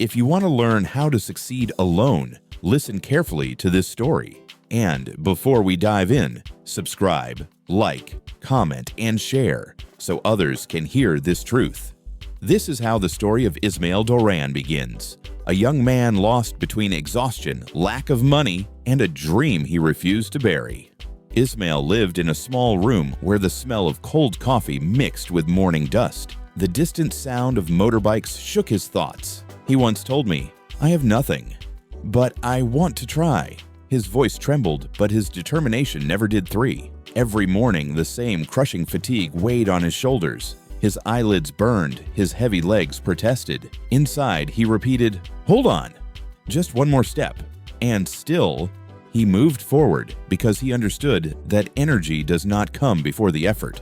If you want to learn how to succeed alone, listen carefully to this story. And before we dive in, subscribe, like, comment, and share so others can hear this truth. This is how the story of Ismaël Doran begins. A young man lost between exhaustion, lack of money, and a dream he refused to bury. Ismaël lived in a small room where the smell of cold coffee mixed with morning dust. The distant sound of motorbikes shook his thoughts. He once told me, "I have nothing, but I want to try." His voice trembled, but his determination never did three. Every morning, the same crushing fatigue weighed on his shoulders. His eyelids burned, his heavy legs protested. Inside, he repeated, "Hold on, just one more step." And still, he moved forward because he understood that energy does not come before the effort.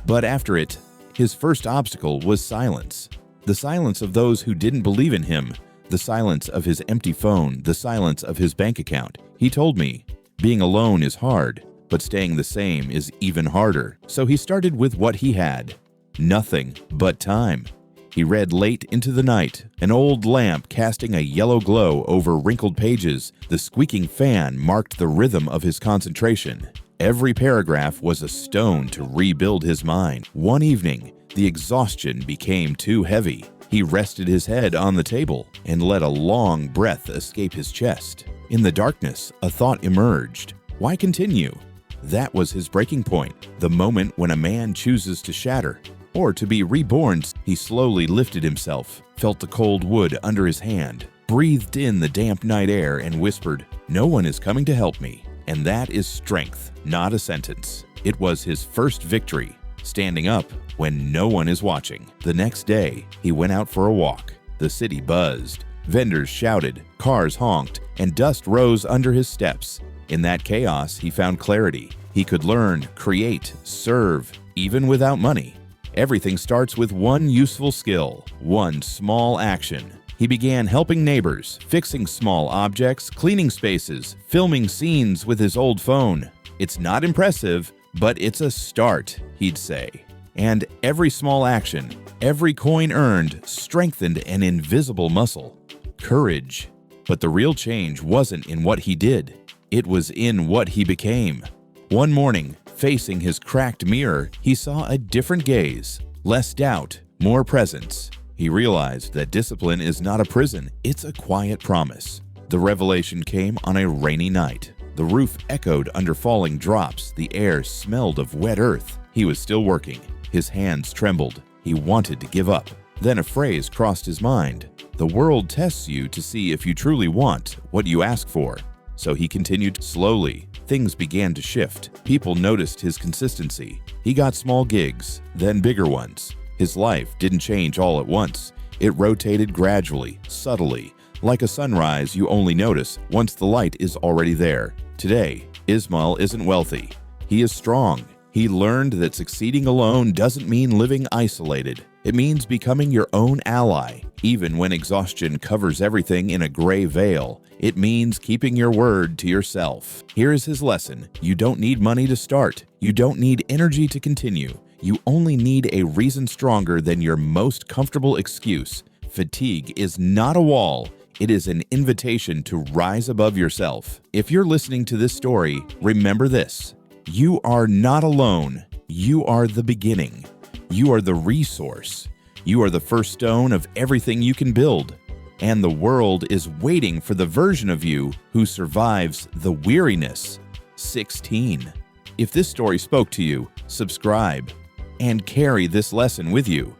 But after it, his first obstacle was silence. The silence of those who didn't believe in him, the silence of his empty phone, the silence of his bank account. He told me, being alone is hard, but staying the same is even harder. So he started with what he had. Nothing but time. He read late into the night, an old lamp casting a yellow glow over wrinkled pages. The squeaking fan marked the rhythm of his concentration. Every paragraph was a stone to rebuild his mind. One evening, the exhaustion became too heavy. He rested his head on the table and let a long breath escape his chest. In the darkness, a thought emerged. Why continue? That was his breaking point, the moment when a man chooses to shatter or to be reborn. He slowly lifted himself, felt the cold wood under his hand, breathed in the damp night air and whispered, "No one is coming to help me." And that is strength, not a sentence. It was his first victory, standing up when no one is watching. The next day, he went out for a walk. The city buzzed. Vendors shouted, cars honked, and dust rose under his steps. In that chaos, he found clarity. He could learn, create, serve, even without money. Everything starts with one useful skill, one small action. He began helping neighbors, fixing small objects, cleaning spaces, filming scenes with his old phone. It's not impressive, but it's a start, he'd say. And every small action, every coin earned, strengthened an invisible muscle. Courage. But the real change wasn't in what he did. It was in what he became. One morning, facing his cracked mirror, he saw a different gaze, less doubt, more presence. He realized that discipline is not a prison, it's a quiet promise. The revelation came on a rainy night. The roof echoed under falling drops, the air smelled of wet earth. He was still working. His hands trembled. He wanted to give up. Then a phrase crossed his mind. The world tests you to see if you truly want what you ask for. So he continued slowly. Things began to shift. People noticed his consistency. He got small gigs, then bigger ones. His life didn't change all at once. It rotated gradually, subtly, like a sunrise you only notice once the light is already there. Today, Ismaël isn't wealthy. He is strong. He learned that succeeding alone doesn't mean living isolated. It means becoming your own ally. Even when exhaustion covers everything in a gray veil, it means keeping your word to yourself. Here is his lesson. You don't need money to start. You don't need energy to continue. You only need a reason stronger than your most comfortable excuse. Fatigue is not a wall. It is an invitation to rise above yourself. If you're listening to this story, remember this. You are not alone. You are the beginning. You are the resource. You are the first stone of everything you can build. And the world is waiting for the version of you who survives the weariness. 16. If this story spoke to you, subscribe and carry this lesson with you.